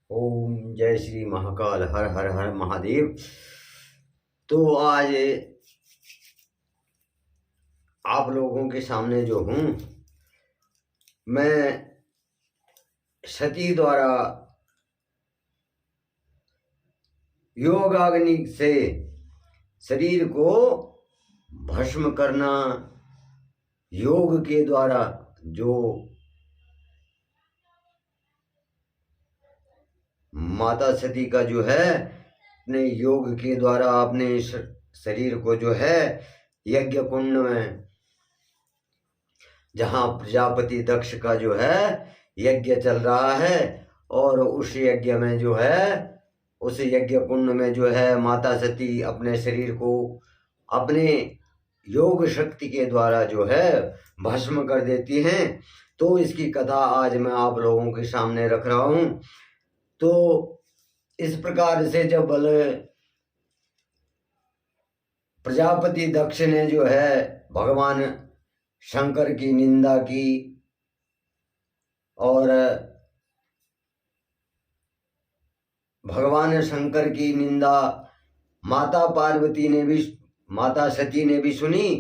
ओम जय श्री महाकाल, हर हर हर महादेव। तो आज आप लोगों के सामने जो हूँ मैं सती द्वारा योगाग्नि से शरीर को भस्म करना, योग के द्वारा जो माता सती का जो है अपने योग के द्वारा अपने शरीर को जो है यज्ञ कुंड में, जहाँ प्रजापति दक्ष का जो है यज्ञ चल रहा है, और उस यज्ञ में जो है उस यज्ञ कुंड में जो है माता सती अपने शरीर को अपने योग शक्ति के द्वारा जो है भस्म कर देती हैं। तो इसकी कथा आज मैं आप लोगों के सामने रख रहा हूँ। तो इस प्रकार से जब प्रजापति दक्ष ने जो है भगवान शंकर की निंदा की, और भगवान शंकर की निंदा माता पार्वती ने भी, माता सती ने भी सुनी,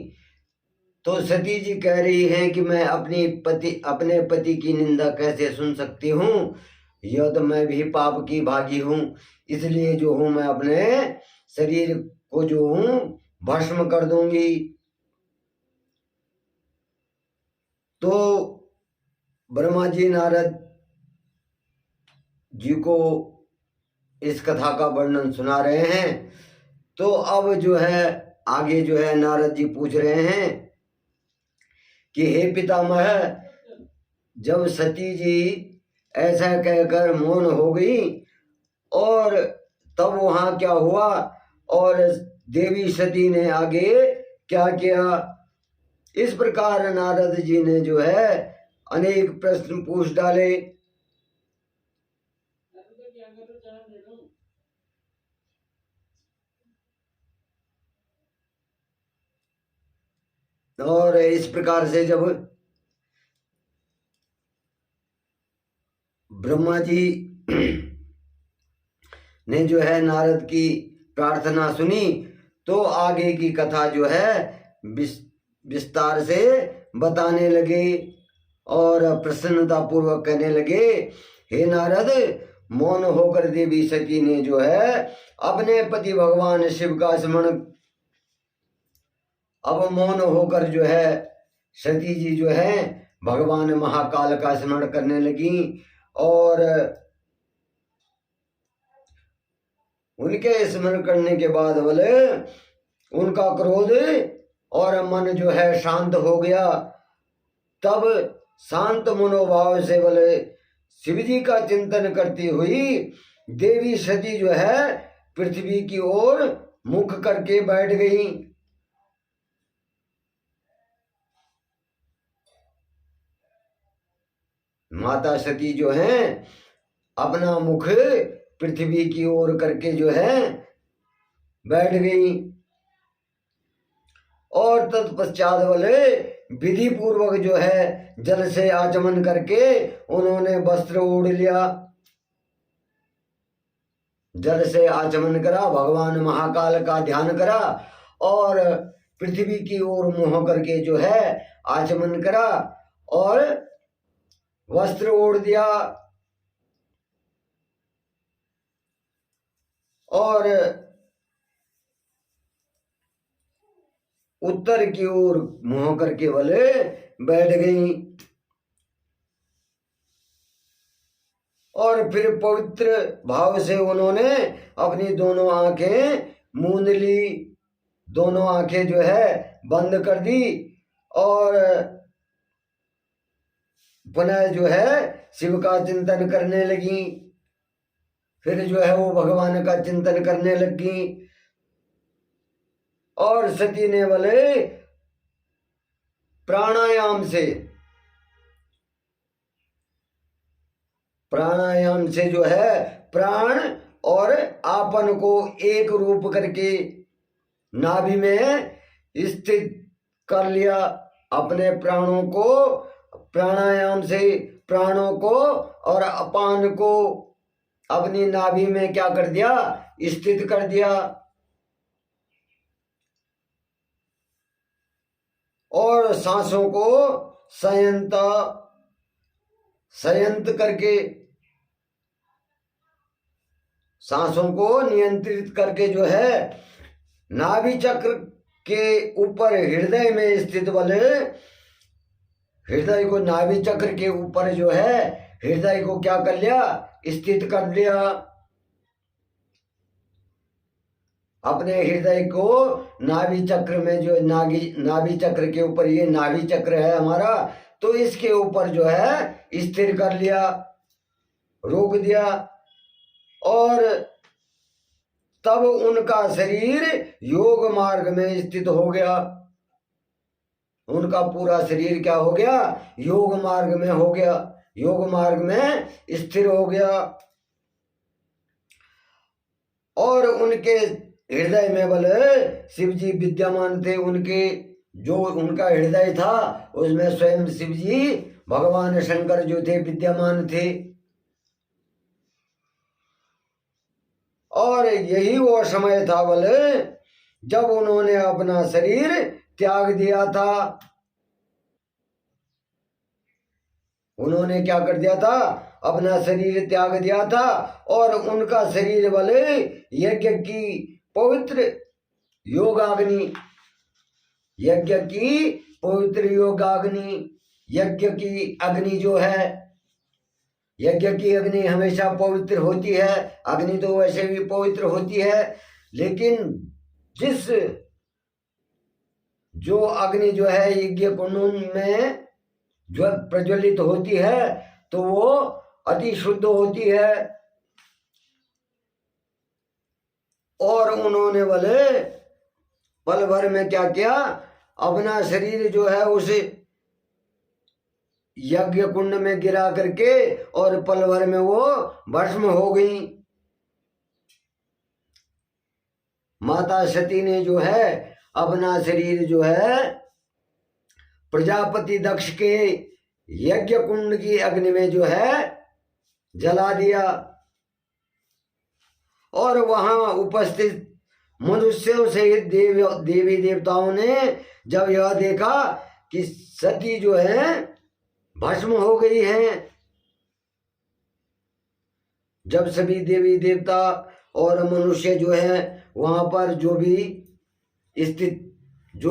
तो सती जी कह रही हैं कि मैं अपने पति की निंदा कैसे सुन सकती हूँ, यह तो मैं भी पाप की भागी हूँ, इसलिए जो हूँ मैं अपने शरीर को जो हूँ भस्म कर दूंगी। तो ब्रह्मा जी नारद जी को इस कथा का वर्णन सुना रहे हैं। तो अब जो है आगे जो है नारद जी पूछ रहे हैं कि हे पितामह, जब सती जी ऐसा कहकर मौन हो गई और तब वहां क्या हुआ, और देवी सती ने आगे क्या किया। इस प्रकार नारद जी ने जो है अनेक प्रश्न पूछ डाले। और इस प्रकार से जब ब्रह्मा जी ने जो है नारद की प्रार्थना सुनी, तो आगे की कथा जो है विस्तार से बताने लगे और प्रसन्नता पूर्वक कहने लगे, हे नारद, मौन होकर देवी सती ने जो है अपने पति भगवान शिव का स्मरण, अब मौन होकर जो है सती जी जो है भगवान महाकाल का स्मरण करने लगी, और उनके स्मरण करने के बाद बोले उनका क्रोध और मन जो है शांत हो गया। तब शांत मनोभाव से बोले शिव जी का चिंतन करती हुई देवी सती जो है पृथ्वी की ओर मुख करके बैठ गई। माता सती जो है अपना मुख पृथ्वी की ओर करके जो है बैठ गई, और तत्पश्चात वाले विधि पूर्वक जो है जल से आचमन करके उन्होंने वस्त्र ओढ़ लिया। जल से आचमन करा, भगवान महाकाल का ध्यान करा, और पृथ्वी की ओर मुंह करके जो है आचमन करा और वस्त्र ओढ़ दिया, और उत्तर की ओर मुंह करके वाले बैठ गई। और फिर पवित्र भाव से उन्होंने अपनी दोनों आंखें मूंद ली, दोनों आंखें जो है बंद कर दी, और पुनः जो है शिव का चिंतन करने लगी। फिर जो है वो भगवान का चिंतन करने लगी, और सती ने बोले प्राणायाम से जो है प्राण और आपन को एक रूप करके नाभि में स्थित कर लिया। अपने प्राणों को प्राणायाम से प्राणों को और अपान को अपनी नाभि में क्या कर दिया, स्थित कर दिया। और सांसों को संयंत्र करके, सांसों को नियंत्रित करके जो है नाभि चक्र के ऊपर हृदय में स्थित बल, हृदय को नाभि चक्र के ऊपर जो है हृदय को क्या कर लिया, स्थित कर लिया। अपने हृदय को नाभि चक्र में जो नाभि चक्र के ऊपर, ये नाभि चक्र है हमारा, तो इसके ऊपर जो है स्थिर कर लिया, रोक दिया। और तब उनका शरीर योग मार्ग में स्थित हो गया। उनका पूरा शरीर क्या हो गया, योग मार्ग में हो गया, योग मार्ग में स्थिर हो गया। और उनके हृदय में बल शिव जी विद्यमान थे। उनके जो उनका हृदय था उसमें स्वयं शिव जी भगवान शंकर जो थे विद्यमान थे। और यही वो समय था बल जब उन्होंने अपना शरीर त्याग दिया था। उन्होंने क्या कर दिया था, अपना शरीर त्याग दिया था। और उनका शरीर बल यज्ञ की पवित्र योगाग्नि, यज्ञ की पवित्र योगाग्नि, यज्ञ की अग्नि जो है, यज्ञ की अग्नि हमेशा पवित्र होती है। अग्नि तो वैसे भी पवित्र होती है, लेकिन जिस जो अग्नि जो है यज्ञ कुंड में जो प्रज्वलित होती है तो वो अति शुद्ध होती है। और उन्होंने बोले पल भर में क्या किया, अपना शरीर जो है उस यज्ञ कुंड में गिरा करके और पल भर में वो भस्म हो गई। माता सती ने जो है अपना शरीर जो है प्रजापति दक्ष के यज्ञ कुंड की अग्नि में जो है जला दिया। और वहां उपस्थित मनुष्यों सहित देवी देवताओं ने जब यह देखा कि सती जो है भस्म हो गई है, जब सभी देवी देवता और मनुष्य जो है वहां पर जो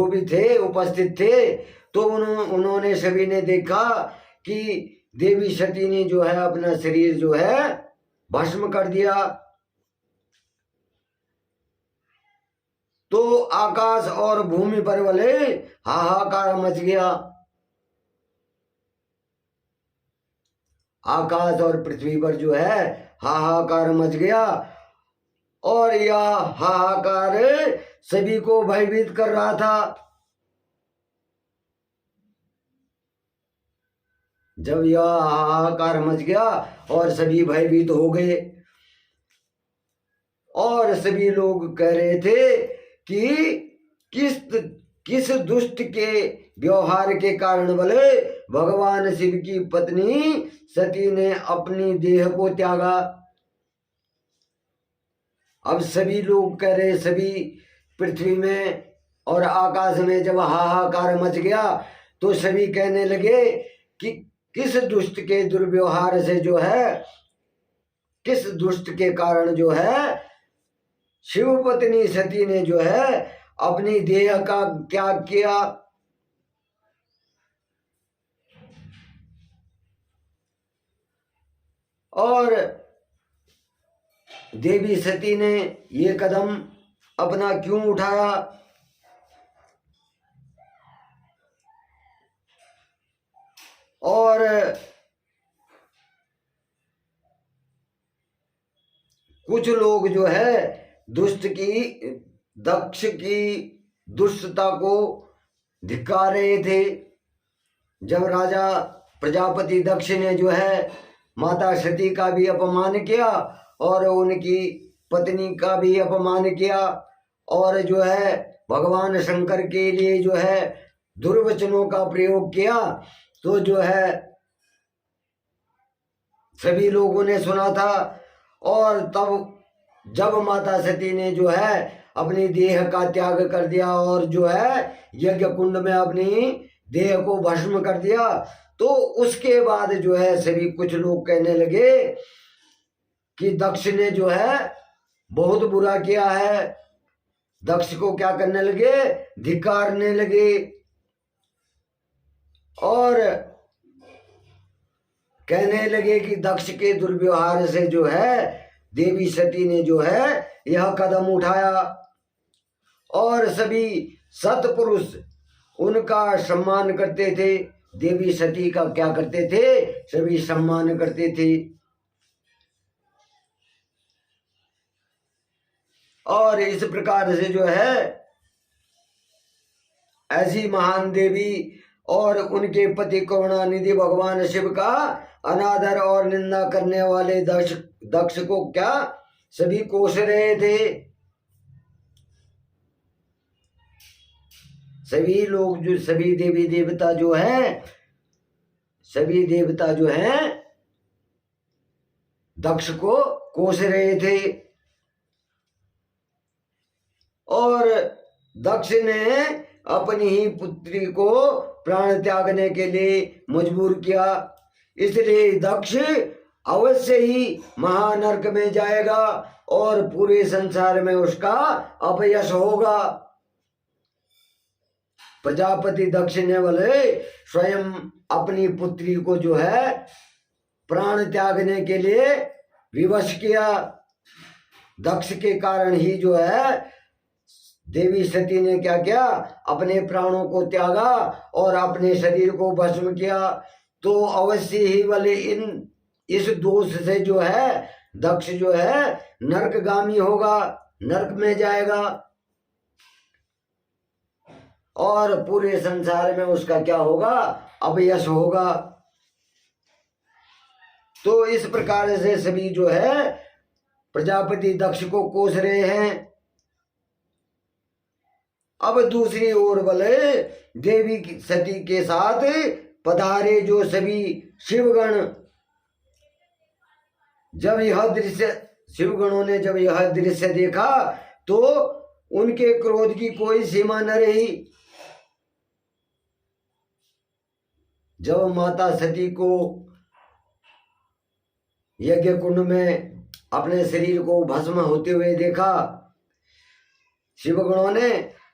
भी थे उपस्थित थे, तो उन्होंने सभी ने देखा कि देवी सती ने जो है अपना शरीर जो है भस्म कर दिया। तो आकाश और भूमि पर वाले हाहाकार मच गया। आकाश और पृथ्वी पर जो है हाहाकार मच गया। और यह हाहाकार सभी को भयभीत कर रहा था। जब यह हाहाकार मच गया और सभी भयभीत हो गए और सभी लोग कह रहे थे कि किस दुष्ट के व्यवहार के कारण बोले भगवान शिव की पत्नी सती ने अपनी देह को त्यागा। अब सभी लोग कह रहे, सभी पृथ्वी में और आकाश में जब हाहाकार मच गया तो सभी कहने लगे कि किस दुष्ट के दुर्व्यवहार से जो है, किस दुष्ट के कारण जो है शिव पत्नी सती ने जो है अपनी देह का त्याग किया। और देवी सती ने ये कदम अपना क्यों उठाया? और कुछ लोग जो है दक्ष की दुष्टता को धिक्कार रहे थे। जब राजा प्रजापति दक्ष ने जो है माता सती का भी अपमान किया और उनकी पत्नी का भी अपमान किया और जो है भगवान शंकर के लिए जो है दुर्वचनों का प्रयोग किया, तो जो है सभी लोगों ने सुना था। और तब जब माता सती ने जो है अपनी देह का त्याग कर दिया और जो है यज्ञ कुंड में अपनी देह को भस्म कर दिया, तो उसके बाद जो है सभी कुछ लोग कहने लगे कि दक्ष ने जो है बहुत बुरा किया है। दक्ष को क्या करने लगे, धिक्कारने लगे और कहने लगे कि दक्ष के दुर्व्यवहार से जो है देवी सती ने जो है यह कदम उठाया। और सभी सतपुरुष उनका सम्मान करते थे, देवी सती का क्या करते थे, सभी सम्मान करते थे। और इस प्रकार से जो है ऐसी महान देवी और उनके पति करुणानिधि भगवान शिव का अनादर और निंदा करने वाले दक्ष को क्या सभी कोस रहे थे। सभी लोग जो सभी देवी देवता जो हैं, सभी देवता जो हैं दक्ष को कोस रहे थे। और दक्ष ने अपनी ही पुत्री को प्राण त्यागने के लिए मजबूर किया, इसलिए दक्ष अवश्य ही महानरक में जाएगा और पूरे संसार में उसका अपयश होगा। प्रजापति दक्ष ने बोले स्वयं अपनी पुत्री को जो है प्राण त्यागने के लिए विवश किया। दक्ष के कारण ही जो है देवी सती ने क्या किया, अपने प्राणों को त्यागा और अपने शरीर को भस्म किया। तो अवश्य ही वाले इस दोष से जो है दक्ष जो है नरकगामी होगा, नरक में जाएगा और पूरे संसार में उसका क्या होगा, अपयश होगा। तो इस प्रकार से सभी जो है प्रजापति दक्ष को कोस रहे हैं। अब दूसरी ओर बोले देवी सती के साथ पधारे जो सभी शिवगण, जब यह दृश्य शिवगणों ने जब यह दृश्य देखा तो उनके क्रोध की कोई सीमा न रही। जब माता सती को यज्ञ कुंड में अपने शरीर को भस्म होते हुए देखा शिवगणों ने,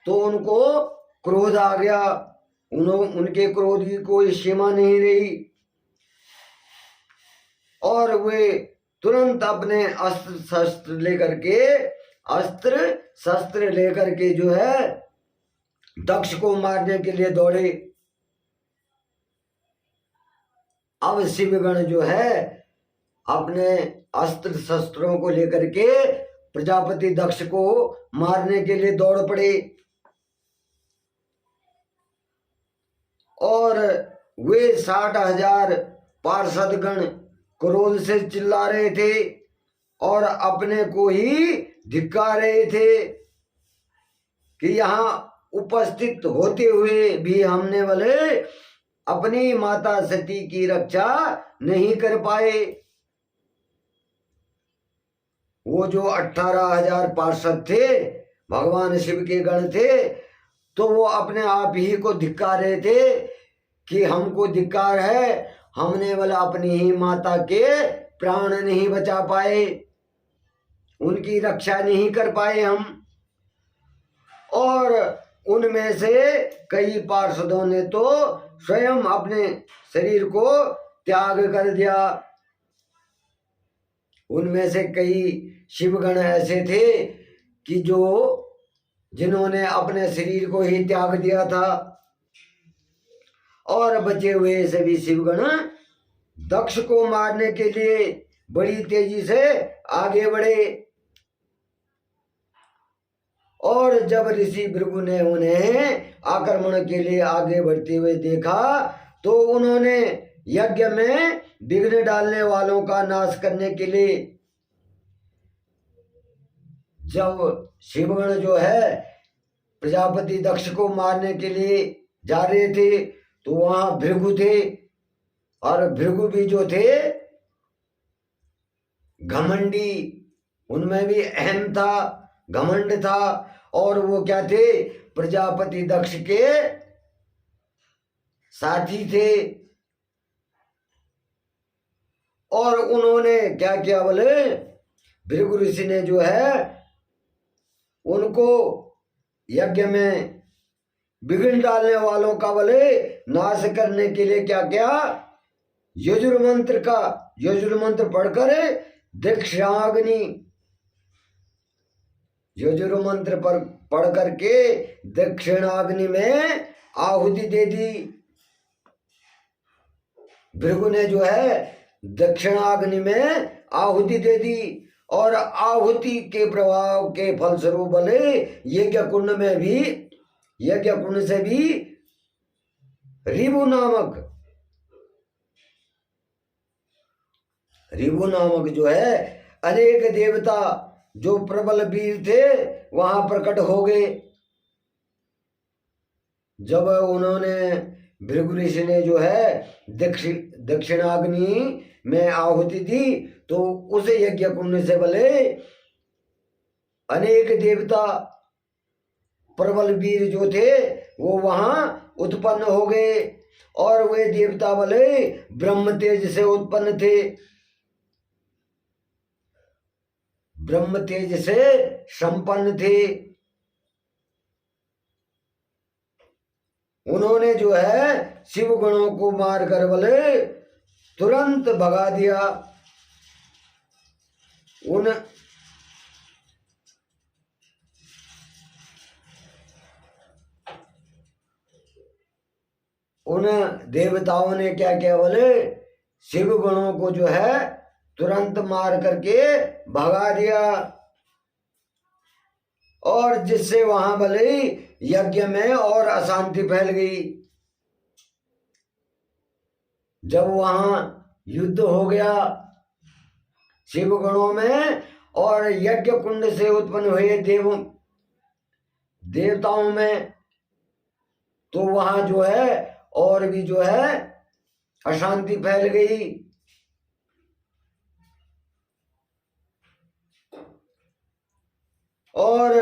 तो उनको क्रोध आ गया। उनके क्रोध की कोई सीमा नहीं रही और वे तुरंत अपने अस्त्र शस्त्र लेकर के जो है दक्ष को मारने के लिए दौड़े। अब शिवगण जो है अपने अस्त्र शस्त्रों को लेकर के प्रजापति दक्ष को मारने के लिए दौड़ पड़े और वे 60,000 पार्षदगण क्रोध से चिल्ला रहे थे और अपने को ही धिक्कार रहे थे कि यहाँ उपस्थित होते हुए भी हमने वाले अपनी माता सती की रक्षा नहीं कर पाए। वो जो 18,000 पार्षद थे भगवान शिव के गण थे, तो वो अपने आप ही को धिक्कार रहे थे कि हमको धिक्कार है, हमने वाला अपनी ही माता के प्राण नहीं बचा पाए, उनकी रक्षा नहीं कर पाए हम। और उनमें से कई पार्षदों ने तो स्वयं अपने शरीर को त्याग कर दिया। उनमें से कई शिवगण ऐसे थे कि जिन्होंने अपने शरीर को ही त्याग दिया था और बचे हुए सभी शिवगण दक्ष को मारने के लिए बड़ी तेजी से आगे बढ़े। और जब ऋषि भृगु ने उन्हें आक्रमण के लिए आगे बढ़ते हुए देखा तो उन्होंने यज्ञ में विघ्न डालने वालों का नाश करने के लिए, जब शिवगण जो है प्रजापति दक्ष को मारने के लिए जा रहे थे तो वहां भृगु थे और भृगु भी जो थे घमंडी, उनमें भी अहम था, घमंड था। और वो क्या थे? प्रजापति दक्ष के साथी थे। और उन्होंने क्या किया बोले? भृगु ऋषि ने जो है उनको यज्ञ में विघ्न डालने वालों का बोले नाश करने के लिए क्या किया? यजुर् मंत्र पढ़कर दक्षिणाग्नि, यजुर् मंत्र पर पढ़ करके दक्षिणाग्नि में आहुति दे दी। भृगु ने जो है दक्षिणाग्नि में आहुति दे दी। और आहुति के प्रभाव के फलस्वरूप बोले यज्ञ कुंड में भी, यज्ञ कुंड से भी रिभु नामक जो है अनेक देवता जो प्रबल वीर थे वहां प्रकट हो गए। जब उन्होंने भृगु ऋषि ने जो है दक्षिणाग्नि में आहुति दी तो उस यज्ञ कुंड से बोले अनेक देवता प्रबल वीर जो थे वो वहां उत्पन्न हो गए। और वे देवता बोले ब्रह्म तेज से उत्पन्न थे, ब्रह्म तेज से संपन्न थे। उन्होंने जो है शिव गणों को मार कर बोले तुरंत भगा दिया। उन देवताओं ने क्या किया बोले? शिव गणों को जो है तुरंत मार करके भगा दिया। और जिससे वहां बोले यज्ञ में और अशांति फैल गई। जब वहां युद्ध हो गया शिव गणों में और यज्ञ कुंड से उत्पन्न हुए देवताओं में, तो वहां जो है और भी जो है अशांति फैल गई। और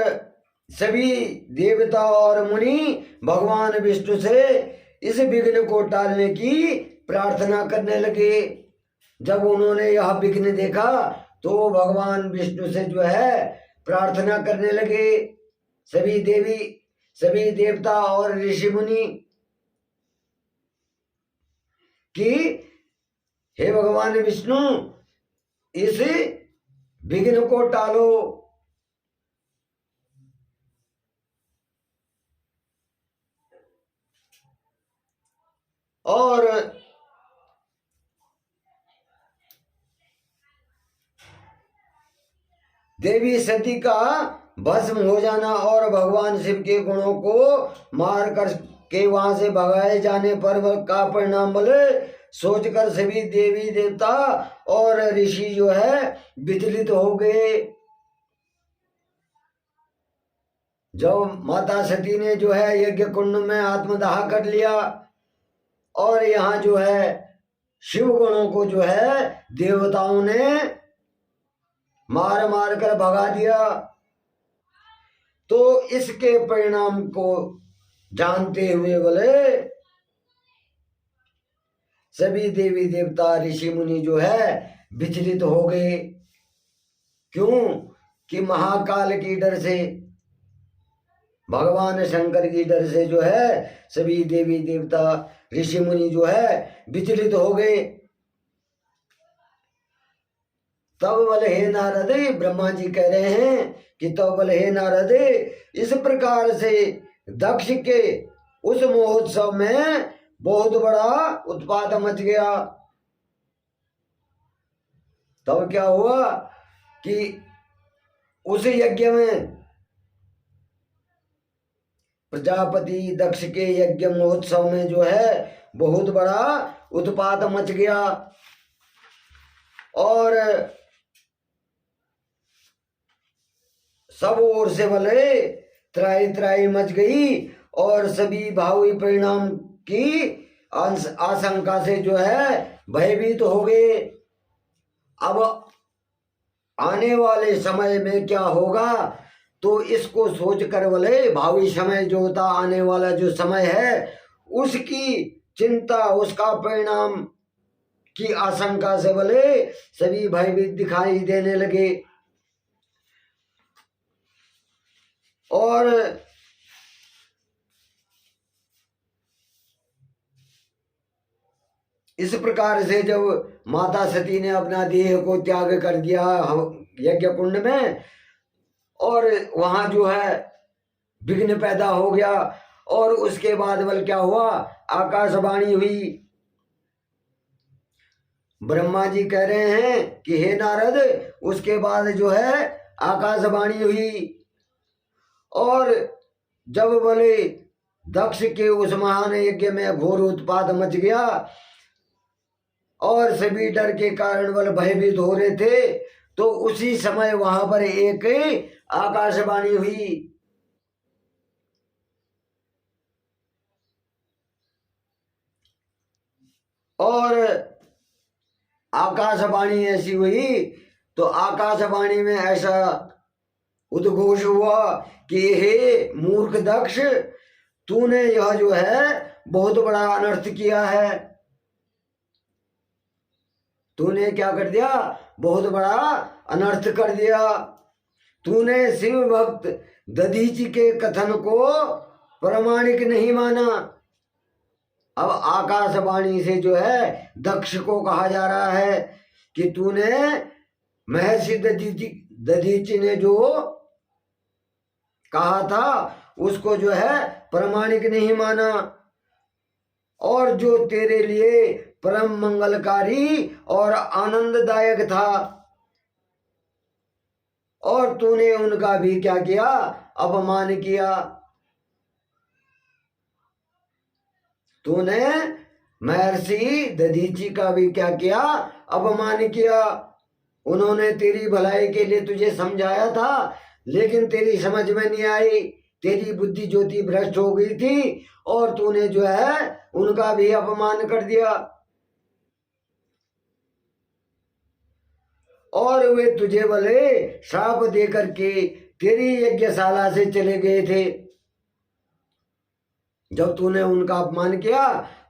सभी देवता और मुनि भगवान विष्णु से इस विघ्न को टालने की प्रार्थना करने लगे। जब उन्होंने यह विघ्न देखा तो भगवान विष्णु से जो है प्रार्थना करने लगे। सभी देवता और ऋषि मुनि कि हे भगवान विष्णु इस विघ्न को टालो। और देवी सती का भस्म हो जाना और भगवान शिव के गुणों को मार कर के वहां से भगाए जाने पर का परिणाम बोले सोचकर सभी देवी देवता और ऋषि जो है विचलित हो गए। जब माता सती ने जो है यज्ञ कुंड में आत्मदाह कर लिया और यहाँ जो है शिव गणों को जो है देवताओं ने मार मार कर भगा दिया, तो इसके परिणाम को जानते हुए बोले सभी देवी देवता ऋषि मुनि जो है विचलित हो गए। क्यों? कि महाकाल की डर से, भगवान शंकर की डर से जो है सभी देवी देवता ऋषि मुनि जो है विचलित हो गए। तब बोले हे नारद, ब्रह्मा जी कह रहे हैं कि तब बोले हे नारद इस प्रकार से दक्ष के उस महोत्सव में बहुत बड़ा उत्पात मच गया। तब क्या हुआ कि उस यज्ञ में प्रजापति दक्ष के यज्ञ महोत्सव में जो है बहुत बड़ा उत्पात मच गया और सब ओर से बोले त्राही त्राही मच गई और सभी भावी परिणाम की आशंका से जो है भयभीत हो गए। अब आने वाले समय में क्या होगा, तो इसको सोच कर बोले भावी समय जो होता, आने वाला जो समय है उसकी चिंता, उसका परिणाम की आशंका से बोले सभी भयभीत दिखाई देने लगे। और इस प्रकार से जब माता सती ने अपना देह को त्याग कर दिया यज्ञ कुंड में, और वहां जो है विघ्न पैदा हो गया, और उसके बाद बल क्या हुआ, आकाशवाणी हुई। ब्रह्मा जी कह रहे हैं कि हे नारद, उसके बाद जो है आकाशवाणी हुई, और जब बोले दक्ष के उस महान यज्ञ में घोर उत्पात मच गया और सभी डर के कारण बल भयभीत हो रहे थे, तो उसी समय वहां पर एक आकाशवाणी हुई। और आकाशवाणी ऐसी हुई तो आकाशवाणी में ऐसा उद्घोष हुआ कि हे मूर्ख दक्ष, तूने यह जो है बहुत बड़ा अनर्थ किया है। तूने क्या कर दिया, बहुत बड़ा अनर्थ कर दिया। तूने शिव भक्त दधीचि के कथन को प्रामाणिक नहीं माना। अब आकाशवाणी से जो है दक्ष को कहा जा रहा है कि तूने महर्षि दधीचि ने जो कहा था उसको जो है प्रामाणिक नहीं माना, और जो तेरे लिए परम मंगलकारी और आनंददायक था, और तूने उनका भी क्या किया, अपमान किया। तूने महर्षि दधीचि का भी क्या किया, अपमान किया। उन्होंने तेरी भलाई के लिए तुझे समझाया था, लेकिन तेरी समझ में नहीं आई, तेरी बुद्धि ज्योति भ्रष्ट हो गई थी, और तूने जो है उनका भी अपमान कर दिया। और वे तुझे बोले श्राप दे करके तेरी यज्ञशाला से चले गए थे। जब तूने उनका अपमान किया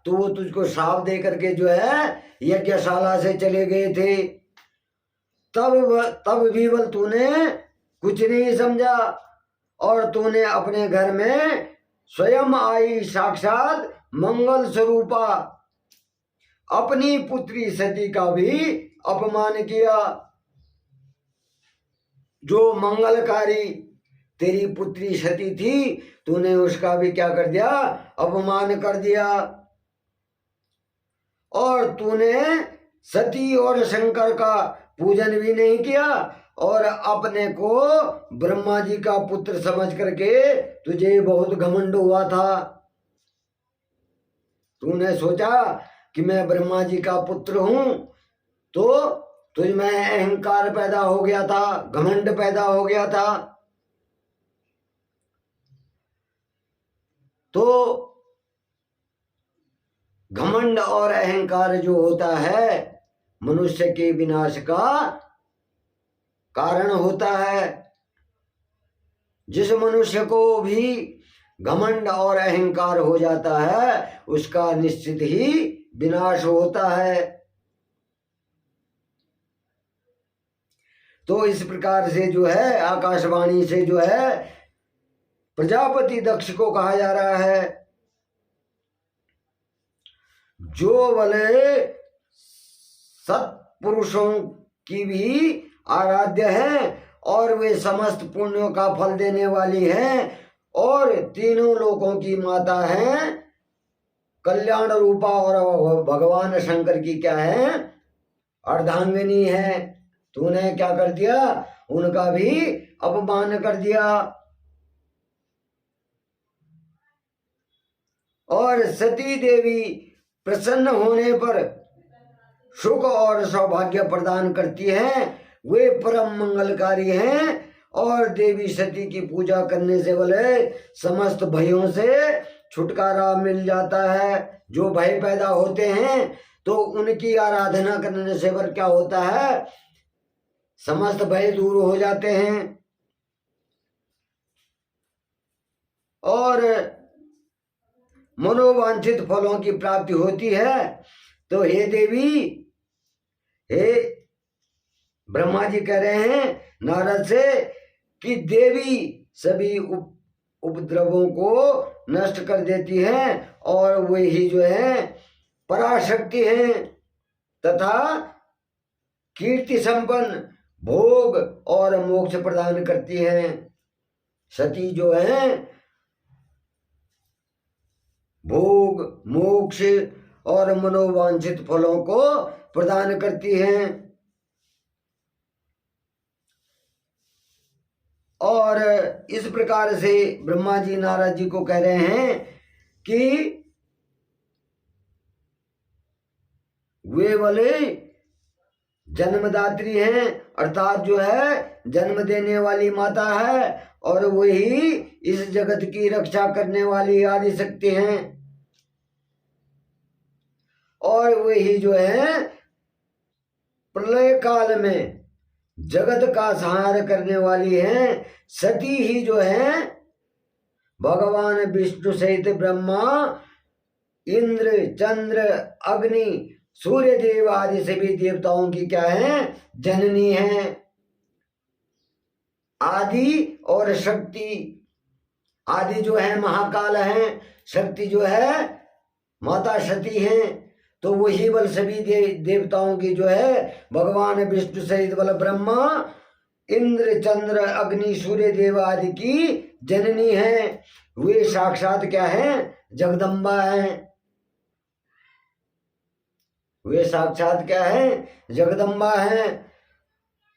तो वो तुझको श्राप दे करके जो है यज्ञशाला से चले गए थे। तब भी बल तूने कुछ नहीं समझा, और तूने अपने घर में स्वयं आई साक्षात मंगल स्वरूपा अपनी पुत्री सती का भी अपमान किया। जो मंगलकारी तेरी पुत्री सती थी, तूने उसका भी क्या कर दिया, अपमान कर दिया। और तूने सती और शंकर का पूजन भी नहीं किया, और अपने को ब्रह्मा जी का पुत्र समझ करके तुझे बहुत घमंड हुआ था। तूने सोचा कि मैं ब्रह्मा जी का पुत्र हूं, तो तुझ में अहंकार पैदा हो गया था, घमंड पैदा हो गया था। तो घमंड और अहंकार जो होता है मनुष्य के विनाश का कारण होता है। जिस मनुष्य को भी घमंड और अहंकार हो जाता है उसका निश्चित ही विनाश होता है। तो इस प्रकार से जो है आकाशवाणी से जो है प्रजापति दक्ष को कहा जा रहा है, जो भले सत्पुरुषों की भी आराध्य है और वे समस्त पुण्यों का फल देने वाली हैं, और तीनों लोकों की माता हैं, कल्याण रूपा, और भगवान शंकर की क्या है, अर्धांगिनी है। तूने क्या कर दिया, उनका भी अपमान कर दिया। और सती देवी प्रसन्न होने पर सुख और सौभाग्य प्रदान करती हैं, वे परम मंगलकारी हैं, और देवी सती की पूजा करने से बोले समस्त भयों से छुटकारा मिल जाता है। जो भय पैदा होते हैं तो उनकी आराधना करने से पर क्या होता है, समस्त भय दूर हो जाते हैं। और मनोवांछित फलों की प्राप्ति होती है। तो हे देवी, हे ब्रह्मा जी कह रहे हैं नारद से कि देवी सभी उपद्रवों को नष्ट कर देती है और वही जो है पराशक्ति है तथा कीर्ति संपन्न भोग और मोक्ष प्रदान करती है। सती जो है भोग, मोक्ष और मनोवांछित फलों को प्रदान करती हैं। और इस प्रकार से ब्रह्मा जी नारद जी को कह रहे हैं कि वे वाले जन्मदात्री हैं, अर्थात जो है जन्म देने वाली माता है और वही इस जगत की रक्षा करने वाली आदि शक्ति हैं और वही जो है प्रलय काल में जगत का संहार करने वाली है। सती ही जो है भगवान विष्णु सहित ब्रह्मा, इंद्र, चंद्र, अग्नि, सूर्य देव आदि सभी देवताओं की क्या है, जननी है। आदि और शक्ति, आदि जो है महाकाल है, शक्ति जो है माता सती है। तो वही बल सभी देवताओं की जो है भगवान विष्णु सहित बल ब्रह्मा, इंद्र, चंद्र, अग्नि, सूर्य देव आदि की जननी है। वे साक्षात क्या है, जगदम्बा है। वे साक्षात क्या है, जगदम्बा है।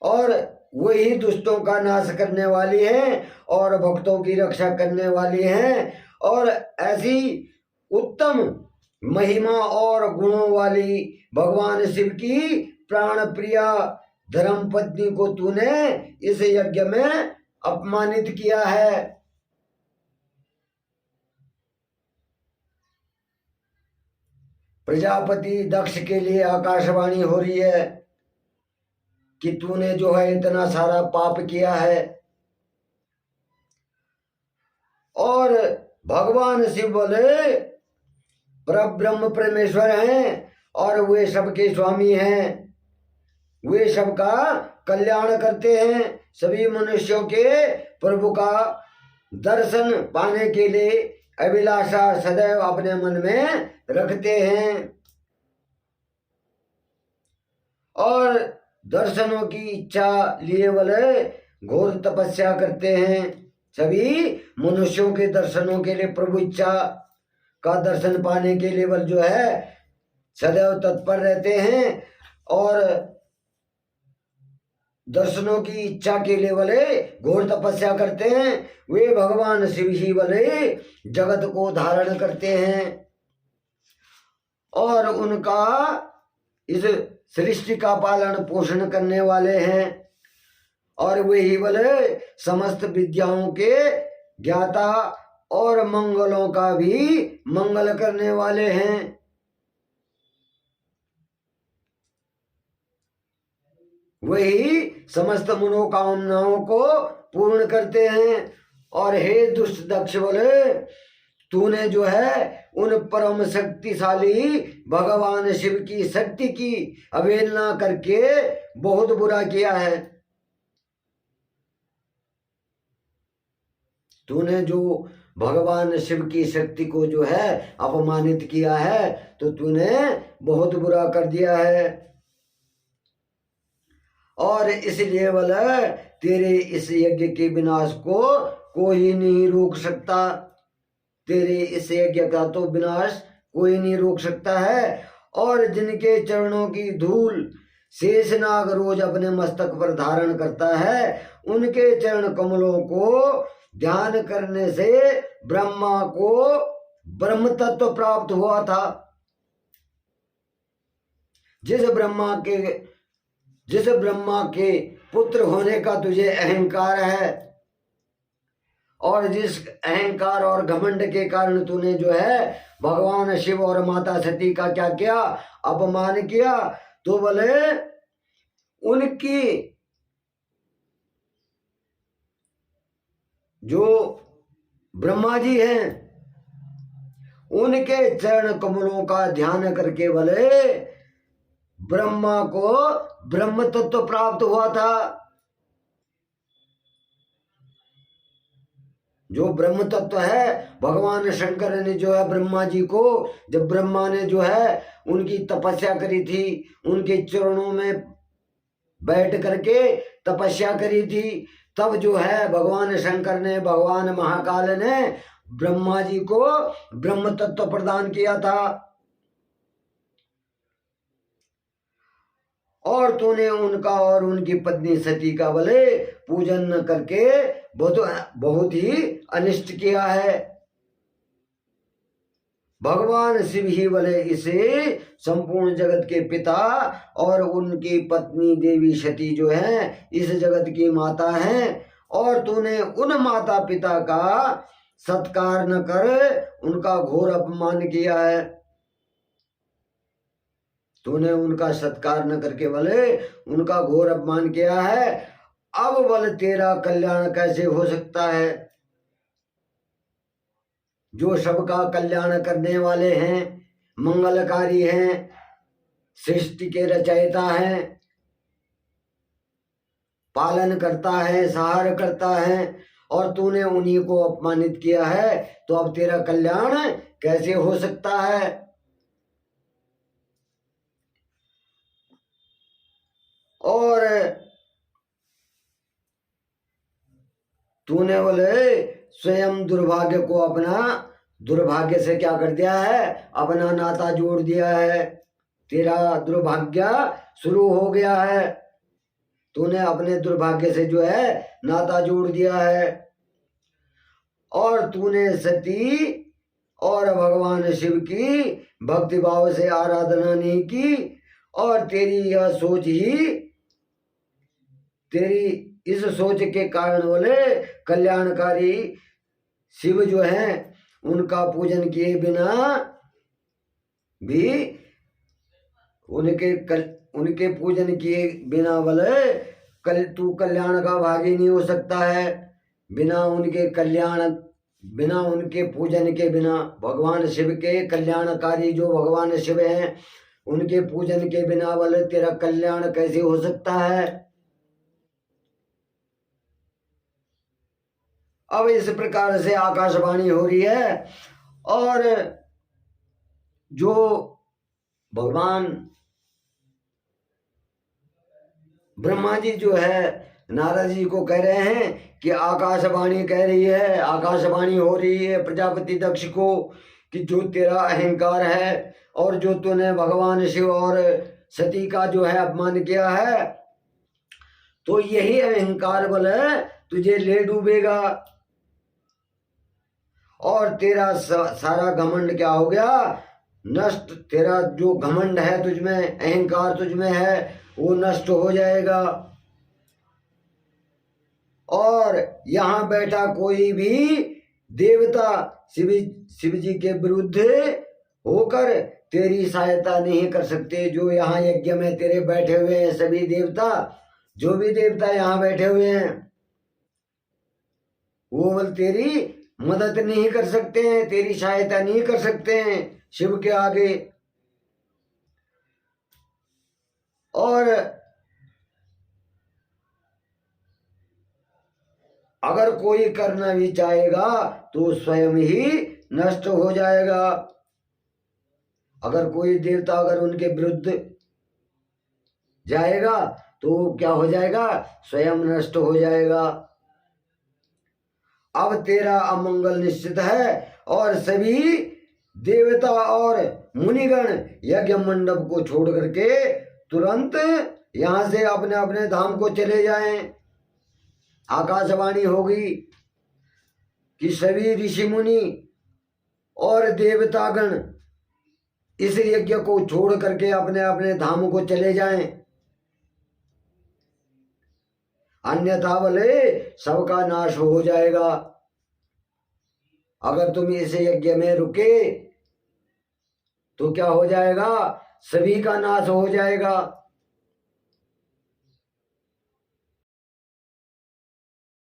और वही दुष्टों का नाश करने वाली है और भक्तों की रक्षा करने वाली है। और ऐसी उत्तम महिमा और गुणों वाली भगवान शिव की प्राण प्रिया धर्म पत्नी को तूने इस यज्ञ में अपमानित किया है। प्रजापति दक्ष के लिए आकाशवाणी हो रही है कि तूने जो है इतना सारा पाप किया है। और भगवान शिव बोले परब्रह्म परमेश्वर हैं और वे सबके स्वामी हैं। वे सबका कल्याण करते हैं। सभी मनुष्यों के प्रभु का दर्शन पाने के लिए अभिलाषा सदैव अपने मन में रखते हैं और दर्शनों की इच्छा लिए वाले घोर तपस्या करते हैं। सभी मनुष्यों के दर्शनों के लिए, प्रभु इच्छा का दर्शन पाने के लिए जो है सदैव तत्पर रहते हैं और दर्शनों की इच्छा के लिए वाले घोर तपस्या करते हैं। वे भगवान शिव ही वाले जगत को धारण करते हैं और उनका इस सृष्टि का पालन पोषण करने वाले हैं। और वे ही वाले समस्त विद्याओं के ज्ञाता और मंगलों का भी मंगल करने वाले हैं। वही समस्त मनोकामनाओं को पूर्ण करते हैं। और हे दुष्ट दक्ष बोले, तूने जो है उन परम शक्तिशाली भगवान शिव की शक्ति की अवहेलना करके बहुत बुरा किया है। तूने जो भगवान शिव की शक्ति को जो है अपमानित किया है तो तूने बहुत बुरा कर दिया है। और इसलिए वाला तेरे इस यज्ञ के विनाश को कोई नहीं रोक सकता। तेरे इस यज्ञ का तो विनाश कोई नहीं रोक सकता है। और जिनके चरणों की धूल शेषनाग रोज अपने मस्तक पर धारण करता है, उनके चरण कमलों को ध्यान करने से ब्रह्मा को ब्रह्म तत्व प्राप्त हुआ था। जिस ब्रह्मा के पुत्र होने का तुझे अहंकार है और जिस अहंकार और घमंड के कारण तूने जो है भगवान शिव और माता सती का क्या किया, अपमान किया, तो बोले उनकी जो ब्रह्मा जी हैं उनके चरण कमलों का ध्यान करके बोले ब्रह्मा को ब्रह्म तत्व प्राप्त हुआ था। जो ब्रह्म तत्व है भगवान शंकर ने जो है ब्रह्मा जी को, जब ब्रह्मा ने जो है उनकी तपस्या करी थी, उनके चरणों में बैठ करके तपस्या करी थी, तब जो है भगवान शंकर ने, भगवान महाकाल ने ब्रह्मा जी को ब्रह्म तत्व प्रदान किया था। और तूने उनका और उनकी पत्नी सती का बोले पूजन न करके बहुत ही अनिष्ट किया है। भगवान शिव ही बोले इसे संपूर्ण जगत के पिता और उनकी पत्नी देवी सती जो है इस जगत की माता है, और तूने उन माता पिता का सत्कार न कर उनका घोर अपमान किया है। तूने उनका सत्कार न करके बोले उनका घोर अपमान किया है। अब बोले तेरा कल्याण कैसे हो सकता है? जो सबका कल्याण करने वाले हैं, मंगलकारी हैं, सृष्टि के रचयिता हैं, पालन करता है, सहार करता है, और तूने उन्हीं को अपमानित किया है, तो अब तेरा कल्याण कैसे हो सकता है? और तूने बोले स्वयं दुर्भाग्य को अपना दुर्भाग्य से क्या कर दिया है? अपना नाता जोड़ दिया है। तेरा दुर्भाग्य शुरू हो गया है। तूने अपने दुर्भाग्य से जो है नाता जोड़ दिया है। और तूने सती और भगवान शिव की भक्ति भाव से आराधना नहीं की, और तेरी यह सोच ही, तेरी इस सोच के कारण बोले कल्याणकारी शिव जो है उनका पूजन किए बिना भी, उनके पूजन किए बिना बोले तू कल्याण का भागी नहीं हो सकता है। बिना उनके कल्याण, बिना उनके पूजन के बिना, भगवान शिव के कल्याणकारी जो भगवान शिव हैं उनके पूजन के बिना बोले तेरा कल्याण कैसे हो सकता है? अब इस प्रकार से आकाशवाणी हो रही है, और जो भगवान ब्रह्मा जी जो है नारद जी को कह रहे हैं कि आकाशवाणी कह रही है, आकाशवाणी हो रही है प्रजापति दक्ष को कि जो तेरा अहंकार है और जो तूने भगवान शिव और सती का जो है अपमान किया है, तो यही अहंकार बल तुझे ले डूबेगा, और तेरा सारा घमंड क्या हो गया? नष्ट। तेरा जो घमंड है तुझमें, अहंकार तुझमें है, वो नष्ट हो जाएगा। और यहाँ बैठा कोई भी देवता शिव जी के विरुद्ध होकर तेरी सहायता नहीं कर सकते। जो यहाँ यज्ञ में तेरे बैठे हुए हैं सभी देवता, जो भी देवता यहाँ बैठे हुए हैं वो तेरी मदद नहीं कर सकते हैं, तेरी सहायता नहीं कर सकते हैं शिव के आगे। और अगर कोई करना भी चाहेगा तो स्वयं ही नष्ट हो जाएगा। अगर कोई देवता अगर उनके विरुद्ध जाएगा तो क्या हो जाएगा? स्वयं नष्ट हो जाएगा। अब तेरा अमंगल निश्चित है, और सभी देवता और मुनिगण यज्ञ मंडप को छोड़ करके तुरंत यहां से अपने अपने धाम को चले जाएं। आकाशवाणी होगी कि सभी ऋषि मुनि और देवतागण इस यज्ञ को छोड़ करके अपने अपने धाम को चले जाएं, अन्यथा बोले सबका नाश हो जाएगा। अगर तुम इस यज्ञ में रुके तो क्या हो जाएगा? सभी का नाश हो जाएगा।